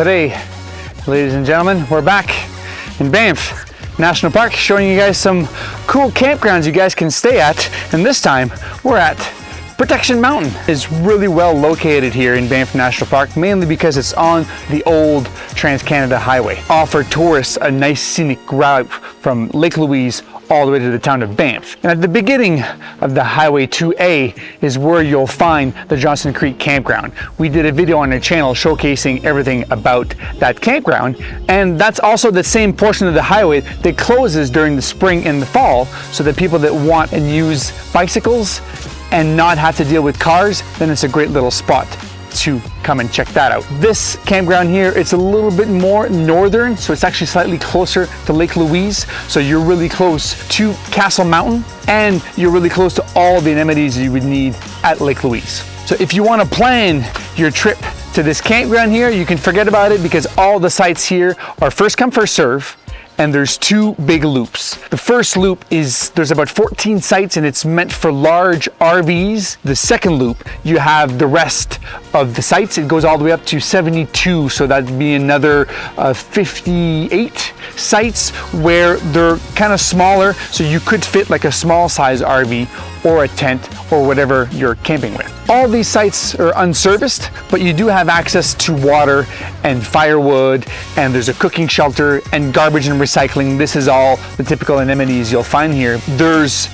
Today, ladies and gentlemen, we're back in Banff National Park showing you guys some cool campgrounds you guys can stay at, and this time we're at Protection Mountain. It's really well located here in Banff National Park, mainly because it's on the old Trans-Canada Highway. Offer tourists a nice scenic route from Lake Louise all the way to the town of Banff. And at the beginning of the Highway 2A is where you'll find the Johnson Creek Campground. We did a video on our channel showcasing everything about that campground, and that's also the same portion of the highway that closes during the spring and the fall, so that people that want and use bicycles and not have to deal with cars, then it's a great little spot to come and check that out. This campground here, it's a little bit more northern, so it's actually slightly closer to Lake Louise. So you're really close to Castle Mountain, and you're really close to all the amenities you would need at Lake Louise. So if you want to plan your trip to this campground here, you can forget about it, because all the sites here are first come, first serve. And there's two big loops. The first loop is, there's about 14 sites and it's meant for large RVs. The second loop, you have the rest of the sites. It goes all the way up to 72, so that'd be another 58 sites where they're kind of smaller, so you could fit like a small size RV or a tent or whatever you're camping with. All these sites are unserviced, but you do have access to water and firewood, and there's a cooking shelter and garbage and recycling. This is all the typical amenities you'll find here. There's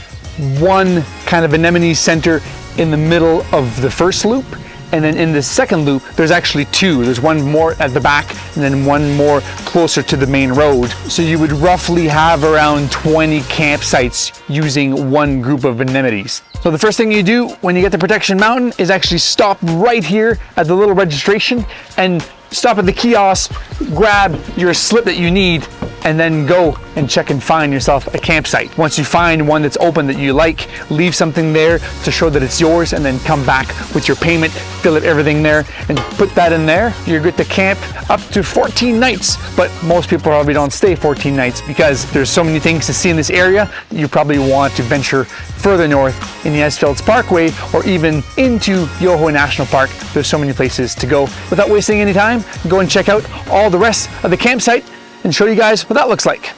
one kind of amenities center in the middle of the first loop, and then in the second loop, there's actually two. There's one more at the back and then one more closer to the main road. So you would roughly have around 20 campsites using one group of amenities. So the first thing you do when you get to Protection Mountain is actually stop right here at the little registration and stop at the kiosk, grab your slip that you need, and then go and check and find yourself a campsite. Once you find one that's open that you like, leave something there to show that it's yours, and then come back with your payment, fill it everything there, and put that in there. You're good to camp up to 14 nights, but most people probably don't stay 14 nights because there's so many things to see in this area. You probably want to venture further north in the Icefields Parkway or even into Yoho National Park. There's so many places to go. Without wasting any time, go and check out all the rest of the campsite and show you guys what that looks like.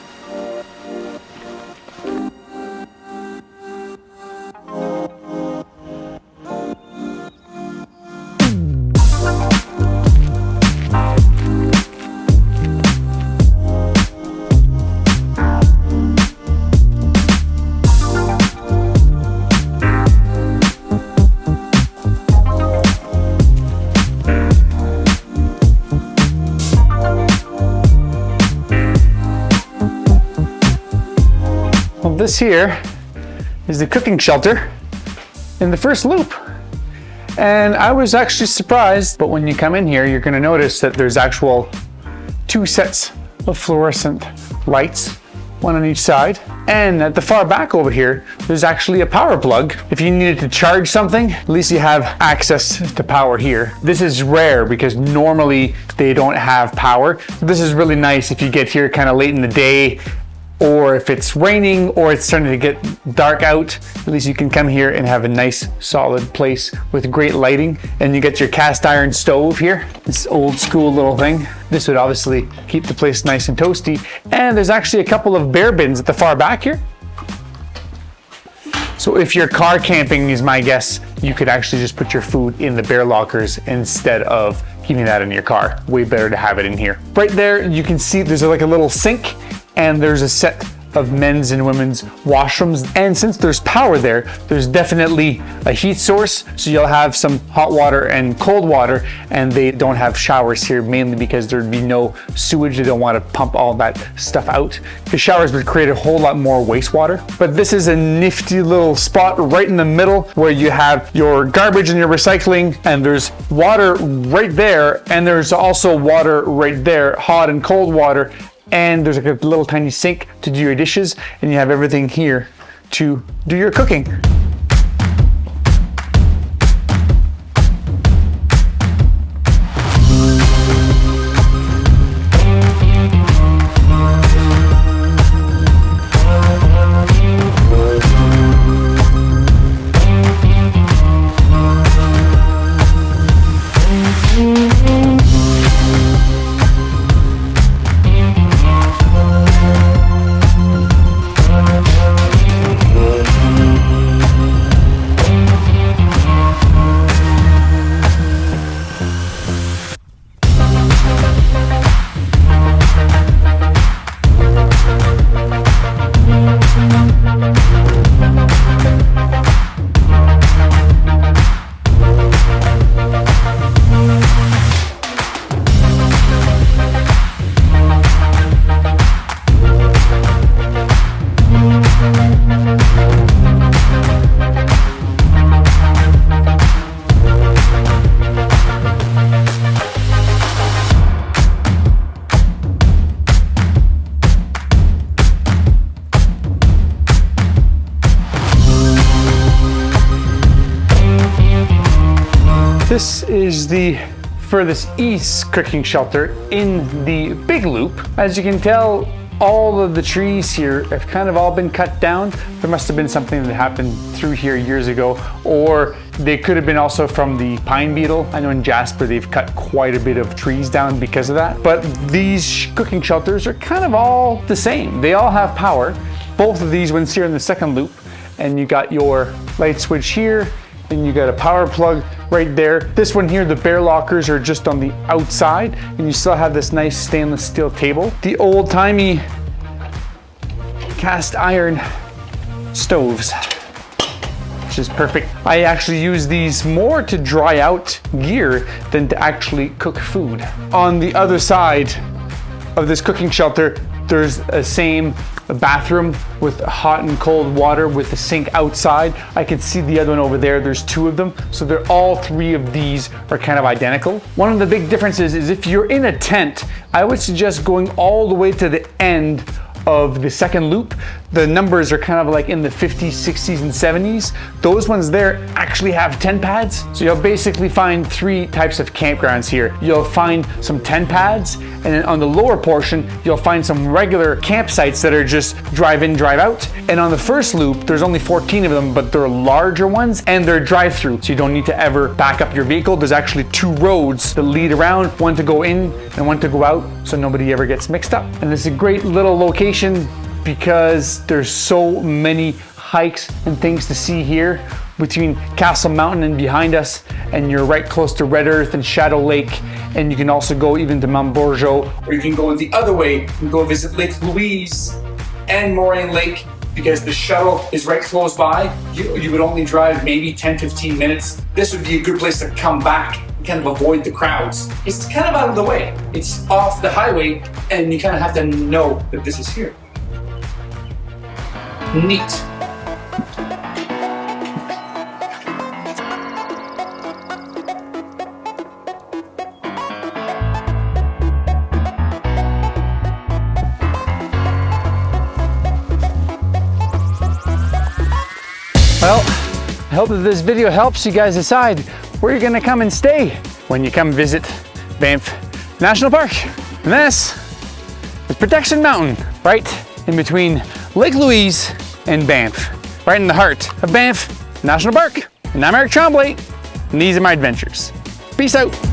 This here is the cooking shelter in the first loop. And I was actually surprised, but when you come in here, you're gonna notice that there's actual two sets of fluorescent lights, one on each side. And at the far back over here, there's actually a power plug. If you needed to charge something, at least you have access to power here. This is rare because normally they don't have power. This is really nice if you get here kind of late in the day, or if it's raining or it's starting to get dark out. At least you can come here and have a nice solid place with great lighting. And you get your cast iron stove here, this old school little thing. This would obviously keep the place nice and toasty. And there's actually a couple of bear bins at the far back here. So if you're car camping, is my guess, you could actually just put your food in the bear lockers instead of keeping that in your car. Way better to have it in here. Right there, you can see there's like a little sink, and there's a set of men's and women's washrooms. And since there's power there, there's definitely a heat source, so you'll have some hot water and cold water, and they don't have showers here mainly because there'd be no sewage. They don't want to pump all that stuff out. The showers would create a whole lot more wastewater. But this is a nifty little spot right in the middle where you have your garbage and your recycling, and there's water right there, and there's also water right there, hot and cold water. And there's like a little tiny sink to do your dishes, and you have everything here to do your cooking. This is the furthest east cooking shelter in the big loop. As you can tell, all of the trees here have kind of all been cut down. There must have been something that happened through here years ago, or they could have been also from the pine beetle. I know in Jasper they've cut quite a bit of trees down because of that. But these cooking shelters are kind of all the same. They all have power. Both of these ones here in the second loop, and you got your light switch here, and you got a power plug right there. This one here, the bear lockers are just on the outside, and you still have this nice stainless steel table. The old-timey cast iron stoves, which is perfect. I actually use these more to dry out gear than to actually cook food. On the other side of this cooking shelter, there's a same bathroom with hot and cold water with the sink outside. I can see the other one over there. There's two of them. So they're all three of these are kind of identical. One of the big differences is if you're in a tent, I would suggest going all the way to the end of the second loop. The numbers are kind of like in the 50s, 60s, and 70s. Those ones there actually have tent pads. So you'll basically find three types of campgrounds here. You'll find some tent pads, and then on the lower portion, you'll find some regular campsites that are just drive in, drive out. And on the first loop, there's only 14 of them, but they're larger ones and they're drive-through. So you don't need to ever back up your vehicle. There's actually two roads that lead around, one to go in and one to go out, so nobody ever gets mixed up. And it's a great little location because there's so many hikes and things to see here between Castle Mountain and behind us, and you're right close to Red Earth and Shadow Lake, and you can also go even to Mount Bourgeot, or you can go the other way and go visit Lake Louise and Moraine Lake, because the shuttle is right close by. You would only drive maybe 10-15 minutes. This would be a good place to come back and kind of avoid the crowds. It's kind of out of the way. It's off the highway, and you kind of have to know that this is here. Neat. Well, I hope that this video helps you guys decide where you're gonna come and stay when you come visit Banff National Park. And this is Protection Mountain, right in between Lake Louise and Banff, right in the heart of Banff National Park. And I'm Eric Tremblay, and these are my adventures. Peace out.